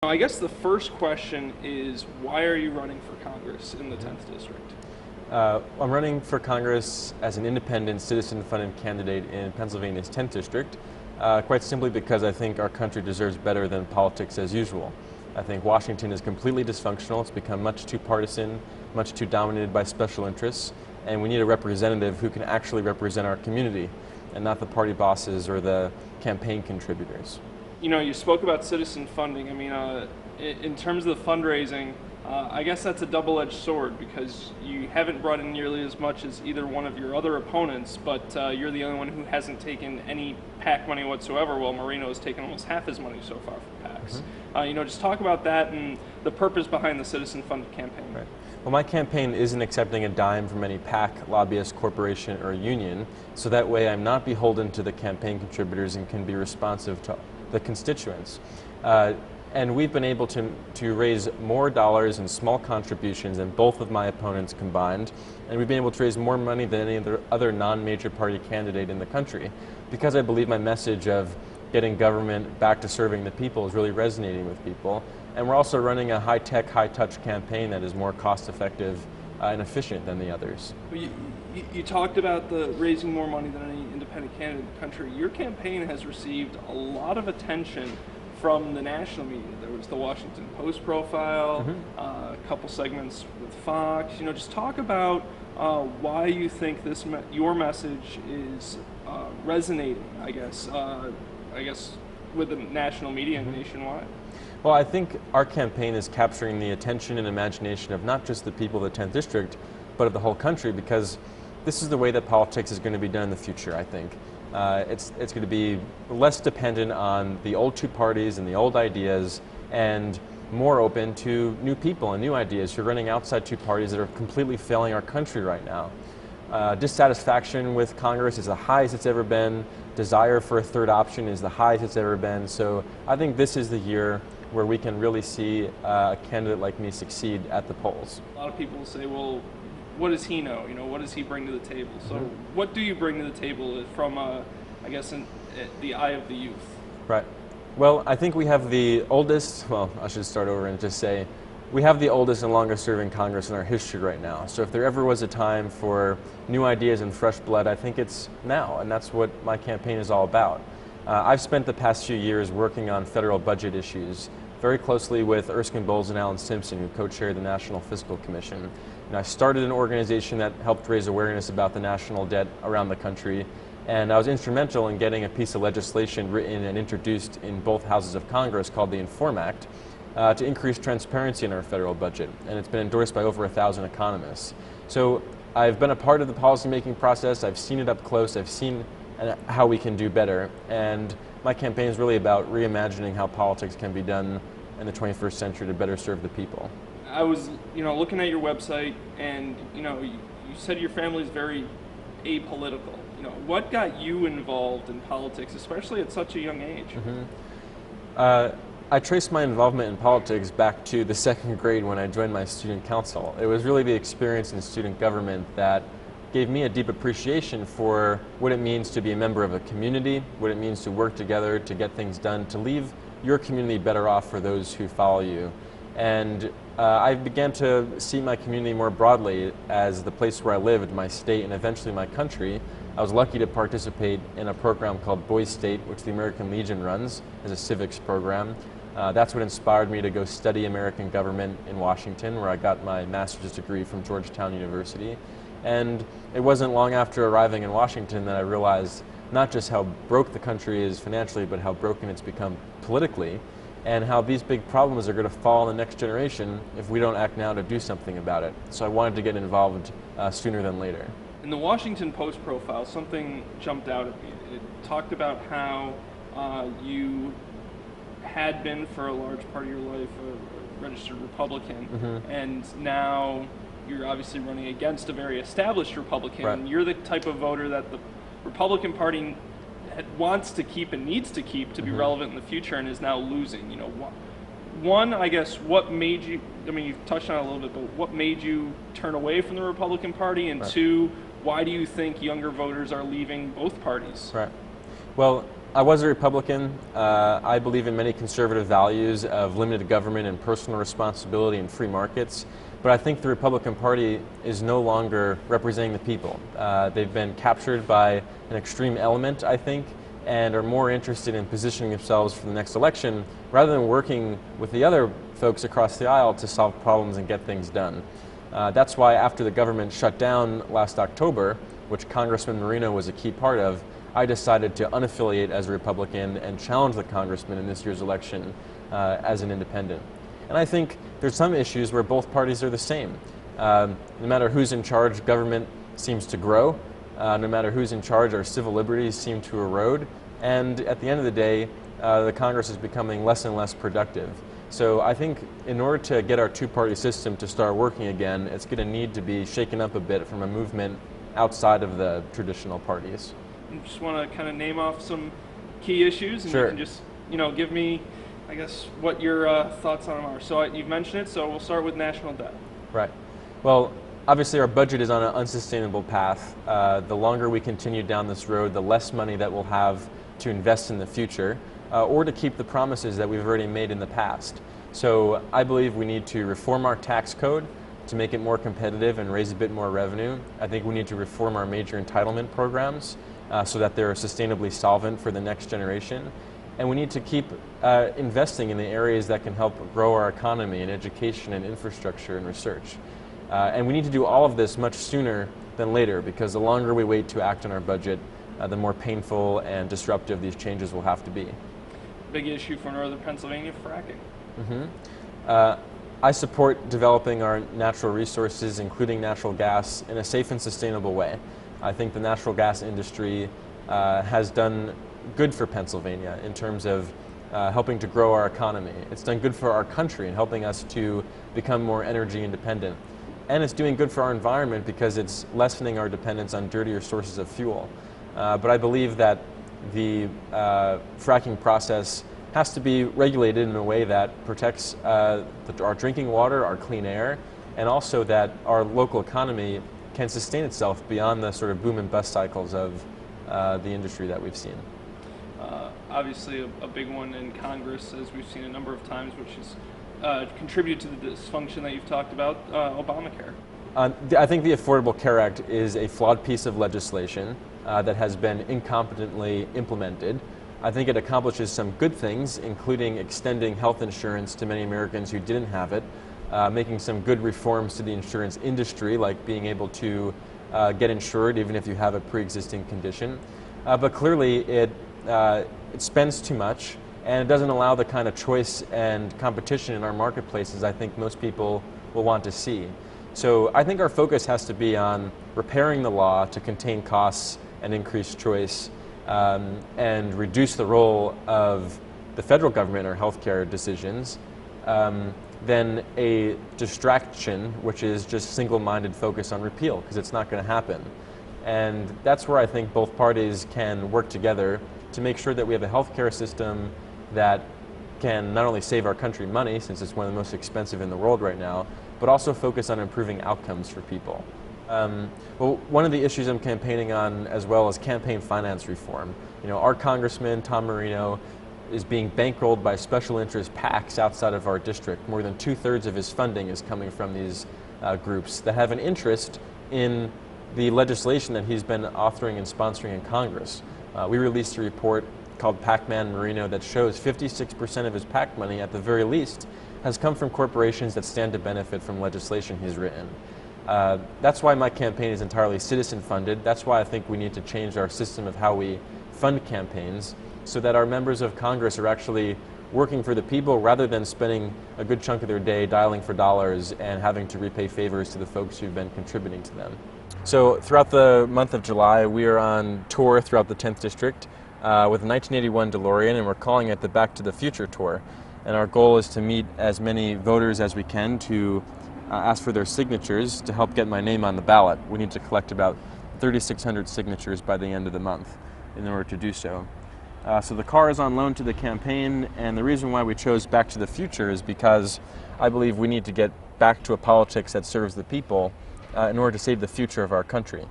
I guess the first question is, why are you running for Congress in the 10th District? I'm running for Congress as an independent, citizen-funded candidate in Pennsylvania's 10th District, quite simply because I think our country deserves better than politics as usual. I think Washington is completely dysfunctional. It's become much too partisan, much too dominated by special interests, and we need a representative who can actually represent our community and not the party bosses or the campaign contributors. You spoke about citizen funding. In terms of the fundraising, I guess that's a double-edged sword because you haven't brought in nearly as much as either one of your other opponents, but you're the only one who hasn't taken any PAC money whatsoever, while Marino has taken almost half his money so far from PACs. Just talk about that and the purpose behind the citizen-funded campaign. Right. Well, my campaign isn't accepting a dime from any PAC, lobbyist, corporation, or union, so that way I'm not beholden to the campaign contributors and can be responsive to the constituents. And we've been able to raise more dollars in small contributions than both of my opponents combined, and we've been able to raise more money than any other non-major party candidate in the country, because I believe my message of getting government back to serving the people is really resonating with people. And we're also running a high-tech, high-touch campaign that is more cost-effective and efficient than the others. You talked about the raising more money than any independent candidate in the country. Your campaign has received a lot of attention from the national media. There was the Washington Post profile, a couple segments with Fox. Just talk about why you think your message is resonating, I guess, with the national media nationwide. Well, I think our campaign is capturing the attention and imagination of not just the people of the 10th District, but of the whole country, because this is the way that politics is going to be done in the future, I think. It's going to be less dependent on the old two parties and the old ideas, and more open to new people and new ideas who are running outside two parties that are completely failing our country right now. Dissatisfaction with Congress is the highest it's ever been. Desire for a third option is the highest it's ever been. So I think this is the year where we can really see a candidate like me succeed at the polls. A lot of people say, well, what does he know? What does he bring to the table? So what do you bring to the table from, in the eye of the youth? Right. Well, I think we have the oldest, well, I should start over and just say, we have the oldest and longest serving Congress in our history right now. So if there ever was a time for new ideas and fresh blood, I think it's now, and that's what my campaign is all about. I've spent the past few years working on federal budget issues very closely with Erskine Bowles and Alan Simpson, who co-chaired the National Fiscal Commission. And I started an organization that helped raise awareness about the national debt around the country, and I was instrumental in getting a piece of legislation written and introduced in both houses of Congress called the Inform Act to increase transparency in our federal budget, and it's been endorsed by over 1,000 economists. So I've been a part of the policymaking process, I've seen it up close, I've seen how we can do better, and my campaign is really about reimagining how politics can be done in the 21st century to better serve the people. I was, looking at your website, and you said your family is very apolitical. What got you involved in politics, especially at such a young age? I traced my involvement in politics back to the second grade when I joined my student council. It was really the experience in student government that gave me a deep appreciation for what it means to be a member of a community, what it means to work together to get things done, to leave your community better off for those who follow you. And I began to see my community more broadly as the place where I lived, my state, and eventually my country. I was lucky to participate in a program called Boys State, which the American Legion runs as a civics program. That's what inspired me to go study American government in Washington, where I got my master's degree from Georgetown University. And it wasn't long after arriving in Washington that I realized not just how broke the country is financially, but how broken it's become politically, and how these big problems are going to fall on the next generation if we don't act now to do something about it. So I wanted to get involved sooner than later. In the Washington Post profile, something jumped out at me. It talked about how you had been for a large part of your life a registered Republican, and now you're obviously running against a very established Republican. Right. And you're the type of voter that the Republican Party wants to keep and needs to keep to be relevant in the future, and is now losing. One, I guess, what made you, you've touched on it a little bit, but what made you turn away from the Republican Party? And two, why do you think younger voters are leaving both parties? Right. Well, I was a Republican. I believe in many conservative values of limited government and personal responsibility and free markets. But I think the Republican Party is no longer representing the people. They've been captured by an extreme element, I think, and are more interested in positioning themselves for the next election rather than working with the other folks across the aisle to solve problems and get things done. That's why after the government shut down last October, which Congressman Marino was a key part of, I decided to unaffiliate as a Republican and challenge the congressman in this year's election as an independent. And I think there's some issues where both parties are the same. No matter who's in charge, government seems to grow. No matter who's in charge, our civil liberties seem to erode. And at the end of the day, the Congress is becoming less and less productive. So I think in order to get our two-party system to start working again, it's going to need to be shaken up a bit from a movement outside of the traditional parties. You just want to kind of name off some key issues, and Sure. you can just, give me, I guess, what your thoughts on them are. So you've mentioned it, so we'll start with national debt. Right. Well, obviously our budget is on an unsustainable path. The longer we continue down this road, the less money that we'll have to invest in the future, or to keep the promises that we've already made in the past. So I believe we need to reform our tax code to make it more competitive and raise a bit more revenue. I think we need to reform our major entitlement programs so that they're sustainably solvent for the next generation. And we need to keep investing in the areas that can help grow our economy in education and infrastructure and research. And we need to do all of this much sooner than later, because the longer we wait to act on our budget, the more painful and disruptive these changes will have to be. Big issue for northern Pennsylvania, fracking. I support developing our natural resources, including natural gas, in a safe and sustainable way. I think the natural gas industry has done good for Pennsylvania in terms of helping to grow our economy. It's done good for our country in helping us to become more energy independent. And it's doing good for our environment because it's lessening our dependence on dirtier sources of fuel. But I believe that the fracking process has to be regulated in a way that protects our drinking water, our clean air, and also that our local economy can sustain itself beyond the sort of boom and bust cycles of the industry that we've seen. Obviously a big one in Congress, as we've seen a number of times, which has contributed to the dysfunction that you've talked about, Obamacare. I think the Affordable Care Act is a flawed piece of legislation that has been incompetently implemented. I think it accomplishes some good things, including extending health insurance to many Americans who didn't have it, making some good reforms to the insurance industry, like being able to get insured even if you have a pre-existing condition. But clearly it spends too much, and it doesn't allow the kind of choice and competition in our marketplaces I think most people will want to see. So I think our focus has to be on repairing the law to contain costs and increase choice, and reduce the role of the federal government in our healthcare decisions, than a distraction, which is just single-minded focus on repeal, because it's not going to happen. And that's where I think both parties can work together to make sure that we have a healthcare system that can not only save our country money, since it's one of the most expensive in the world right now, but also focus on improving outcomes for people. Well, one of the issues I'm campaigning on as well is campaign finance reform. Our congressman, Tom Marino, is being bankrolled by special interest PACs outside of our district. More than 2/3 of his funding is coming from these groups that have an interest in the legislation that he's been authoring and sponsoring in Congress. We released a report called Pac-Man Marino that shows 56% of his PAC money, at the very least, has come from corporations that stand to benefit from legislation he's written. That's why my campaign is entirely citizen-funded. That's why I think we need to change our system of how we fund campaigns so that our members of Congress are actually working for the people rather than spending a good chunk of their day dialing for dollars and having to repay favors to the folks who've been contributing to them. So throughout the month of July, we are on tour throughout the 10th District with a 1981 DeLorean, and we're calling it the Back to the Future Tour. And our goal is to meet as many voters as we can to ask for their signatures to help get my name on the ballot. We need to collect about 3,600 signatures by the end of the month in order to do so. So the car is on loan to the campaign, and the reason why we chose Back to the Future is because I believe we need to get back to a politics that serves the people in order to save the future of our country.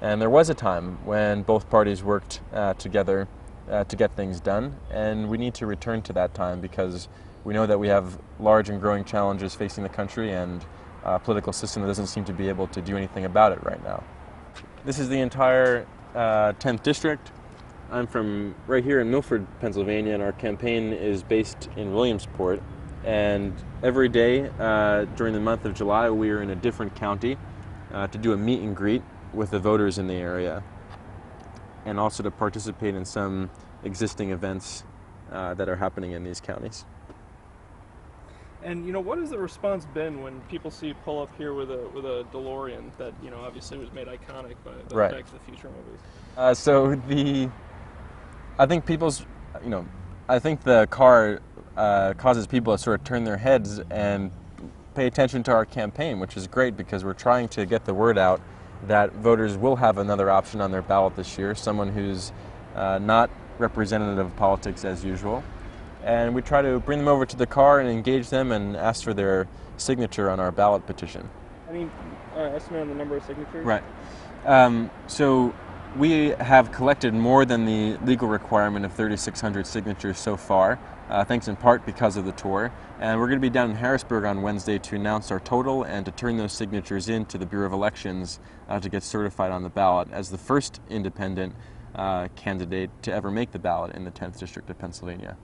And there was a time when both parties worked together to get things done, and we need to return to that time because we know that we have large and growing challenges facing the country, and a political system that doesn't seem to be able to do anything about it right now. This is the entire 10th district. I'm from right here in Milford, Pennsylvania, and our campaign is based in Williamsport. And every day during the month of July, we are in a different county to do a meet and greet with the voters in the area, and also to participate in some existing events that are happening in these counties. And what has the response been when people see you pull up here with a DeLorean that obviously was made iconic by the Right. Back to the Future movies? I think I think the car causes people to sort of turn their heads and pay attention to our campaign, which is great because we're trying to get the word out that voters will have another option on their ballot this year, someone who's not representative of politics as usual. And we try to bring them over to the car and engage them and ask for their signature on our ballot petition. Any estimate on the number of signatures? Right. So we have collected more than the legal requirement of 3,600 signatures so far, thanks in part because of the tour. And we're going to be down in Harrisburg on Wednesday to announce our total and to turn those signatures in to the Bureau of Elections to get certified on the ballot as the first independent candidate to ever make the ballot in the 10th District of Pennsylvania.